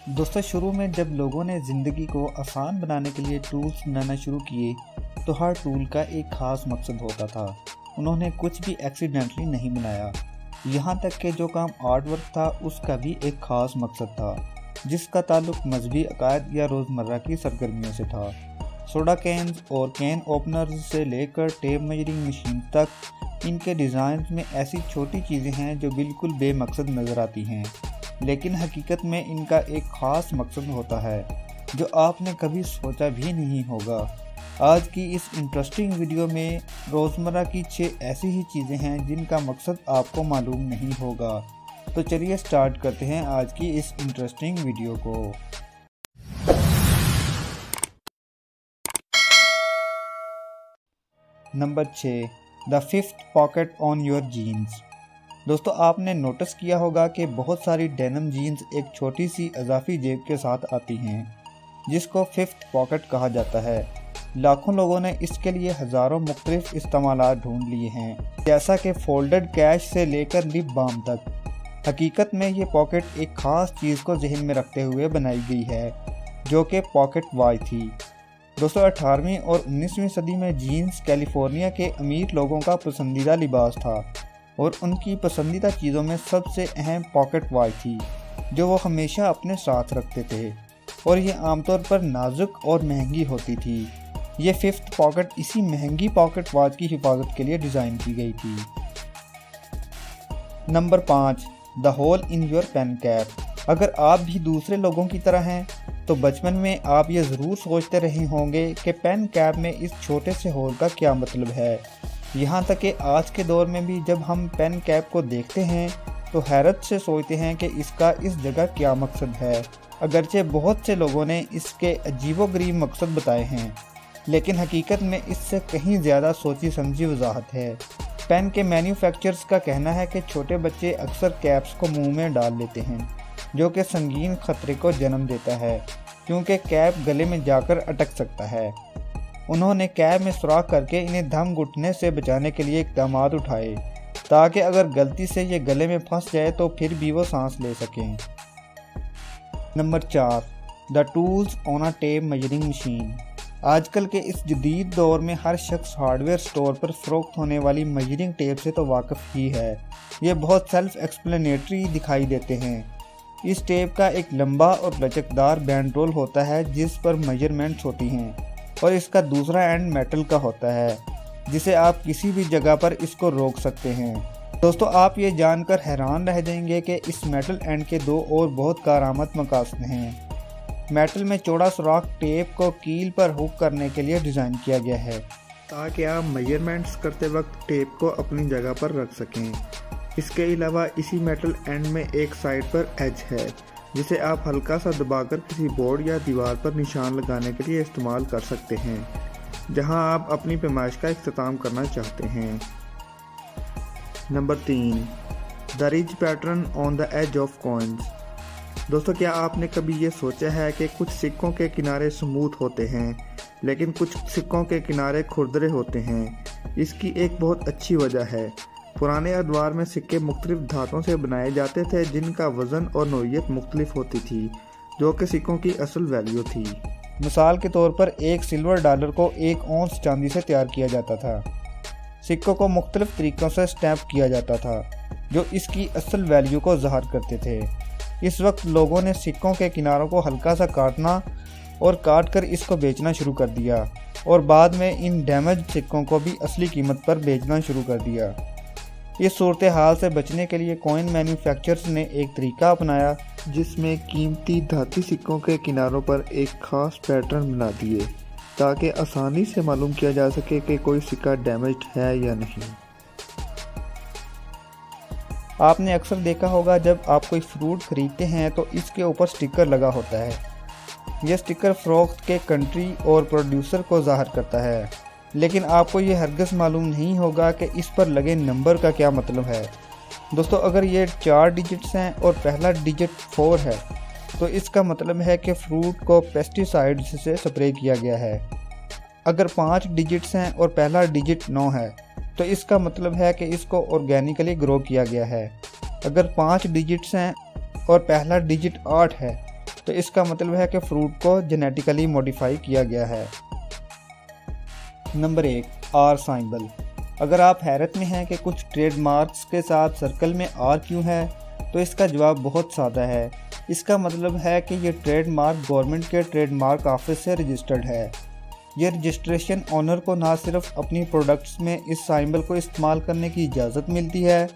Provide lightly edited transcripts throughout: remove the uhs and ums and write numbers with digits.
दोस्तों, शुरू में जब लोगों ने ज़िंदगी को आसान बनाने के लिए टूल्स बनाना शुरू किए तो हर टूल का एक ख़ास मकसद होता था। उन्होंने कुछ भी एक्सीडेंटली नहीं बनाया। यहाँ तक कि जो काम आर्ट वर्क था उसका भी एक ख़ास मकसद था, जिसका ताल्लुक मजहबी अकायद या रोज़मर्रा की सरगर्मियों से था। सोडा कैन्स और कैन ओपनर्स से लेकर टेप मेजरिंग मशीन तक, इनके डिज़ाइन में ऐसी छोटी चीज़ें हैं जो बिल्कुल बेमकसद नज़र आती हैं, लेकिन हकीकत में इनका एक ख़ास मकसद होता है जो आपने कभी सोचा भी नहीं होगा। आज की इस इंटरेस्टिंग वीडियो में रोज़मर्रा की 6 ऐसी ही चीज़ें हैं जिनका मकसद आपको मालूम नहीं होगा। तो चलिए स्टार्ट करते हैं आज की इस इंटरेस्टिंग वीडियो को। Number 6, the fifth pocket on your jeans. दोस्तों, आपने नोटिस किया होगा कि बहुत सारी डेनिम जीन्स एक छोटी सी अजाफी जेब के साथ आती हैं, जिसको फिफ्थ पॉकेट कहा जाता है। लाखों लोगों ने इसके लिए हज़ारों मुख्तलिफ इस्तेमालात ढूंढ लिए हैं, जैसा कि फोल्डेड कैश से लेकर लिप बाम तक। हकीकत में ये पॉकेट एक ख़ास चीज़ को जहन में रखते हुए बनाई गई है, जो कि पॉकेट वॉच थी। दोस्तों, 18वीं और 19वीं सदी में जीन्स कैलिफोर्निया के अमीर लोगों का पसंदीदा लिबास था और उनकी पसंदीदा चीज़ों में सबसे अहम पॉकेट वॉच थी, जो वो हमेशा अपने साथ रखते थे, और ये आमतौर पर नाजुक और महंगी होती थी। ये फिफ्थ पॉकेट इसी महंगी पॉकेट वॉच की हिफाजत के लिए डिज़ाइन की गई थी। Number 5, the hole in your pen cap. अगर आप भी दूसरे लोगों की तरह हैं तो बचपन में आप ये ज़रूर सोचते रहे होंगे कि पेन कैप में इस छोटे से होल का क्या मतलब है। यहाँ तक कि आज के दौर में भी जब हम पेन कैप को देखते हैं तो हैरत से सोचते हैं कि इसका इस जगह क्या मकसद है। अगरचे बहुत से लोगों ने इसके अजीबोगरीब मकसद बताए हैं, लेकिन हकीकत में इससे कहीं ज़्यादा सोची समझी वजाहत है। पेन के मैन्युफैक्चरर्स का कहना है कि छोटे बच्चे अक्सर कैप्स को मुंह में डाल लेते हैं, जो कि संगीन खतरे को जन्म देता है, क्योंकि कैप गले में जाकर अटक सकता है। उन्होंने कैप में सुराख करके इन्हें दम घुटने से बचाने के लिए इक़दाम उठाए, ताकि अगर गलती से ये गले में फंस जाए तो फिर भी वो सांस ले सकें। Number 4, the tools on a tape measuring machine. आजकल के इस जदीद दौर में हर शख्स हार्डवेयर स्टोर पर फ़रोख्त होने वाली मेजरिंग टेप से तो वाकिफ़ ही है। ये बहुत सेल्फ एक्सप्लेनेटरी दिखाई देते हैं। इस टेप का एक लंबा और लचकदार बैंड रोल होता है जिस पर मेजरमेंट्स होती हैं, और इसका दूसरा एंड मेटल का होता है, जिसे आप किसी भी जगह पर इसको रोक सकते हैं। दोस्तों, आप ये जानकर हैरान रह जाएंगे कि इस मेटल एंड के 2 और बहुत कारआमद मकासद हैं। मेटल में चौड़ा सुराख टेप को कील पर हुक करने के लिए डिज़ाइन किया गया है, ताकि आप मेजरमेंट्स करते वक्त टेप को अपनी जगह पर रख सकें। इसके अलावा इसी मेटल एंड में एक साइड पर एज है, जिसे आप हल्का सा दबाकर किसी बोर्ड या दीवार पर निशान लगाने के लिए इस्तेमाल कर सकते हैं, जहां आप अपनी पैमाइश का इख्तिताम करना चाहते हैं। Number 3, the ridge pattern on the edge of coins. दोस्तों, क्या आपने कभी ये सोचा है कि कुछ सिक्कों के किनारे स्मूथ होते हैं, लेकिन कुछ सिक्कों के किनारे खुरदरे होते हैं? इसकी एक बहुत अच्छी वजह है। पुराने अदवार में सिक्के मुख्तलिफ धातों से बनाए जाते थे, जिनका वज़न और नौइयत मुख्तलिफ होती थी, जो कि सिक्कों की असल वैल्यू थी। मिसाल के तौर पर एक सिल्वर डॉलर को 1 औंस चांदी से तैयार किया जाता था। सिक्कों को मुख्तलिफ तरीक़ों से स्टैम्प किया जाता था, जो इसकी असल वैल्यू को ज़ाहिर करते थे। इस वक्त लोगों ने सिक्कों के किनारों को हल्का सा काटना और काट कर इसको बेचना शुरू कर दिया, और बाद में इन डैमेज सिक्कों को भी असली कीमत पर बेचना शुरू कर दिया। इस सूरत हाल से बचने के लिए कॉइन मैन्युफैक्चरर्स ने एक तरीका अपनाया, जिसमें कीमती धाती सिक्कों के किनारों पर एक ख़ास पैटर्न बना दिए, ताकि आसानी से मालूम किया जा सके कि कोई सिक्का डैमेज्ड है या नहीं। आपने अक्सर देखा होगा, जब आप कोई फ्रूट खरीदते हैं तो इसके ऊपर स्टिकर लगा होता है। यह स्टिकर फ़रोख्त के कंट्री और प्रोड्यूसर को ज़ाहिर करता है, लेकिन आपको ये हरगिज़ मालूम नहीं होगा कि इस पर लगे नंबर का क्या मतलब है। दोस्तों, अगर ये 4 डिजिट्स हैं और पहला डिजिट 4 है, तो इसका मतलब है कि फ्रूट को पेस्टिसाइड्स से स्प्रे किया गया है। अगर 5 डिजिट्स हैं और पहला डिजिट 9 है, तो इसका मतलब है कि इसको ऑर्गेनिकली ग्रो किया गया है। अगर 5 डिजिट्स हैं और पहला डिजिट 8 है, तो इसका मतलब है कि फ्रूट को जेनेटिकली मॉडिफाई किया गया है। Number 1, R symbol. अगर आप हैरत में हैं कि कुछ ट्रेडमार्क्स के साथ सर्कल में आर क्यों है, तो इसका जवाब बहुत सादा है। इसका मतलब है कि ये ट्रेडमार्क गवर्नमेंट के ट्रेडमार्क ऑफिस से रजिस्टर्ड है। ये रजिस्ट्रेशन ओनर को ना सिर्फ अपनी प्रोडक्ट्स में इस सिंबल को इस्तेमाल करने की इजाज़त मिलती है,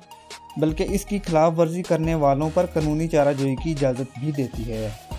बल्कि इसकी खिलाफ वर्जी करने वालों पर कानूनी चाराजोई की इजाज़त भी देती है।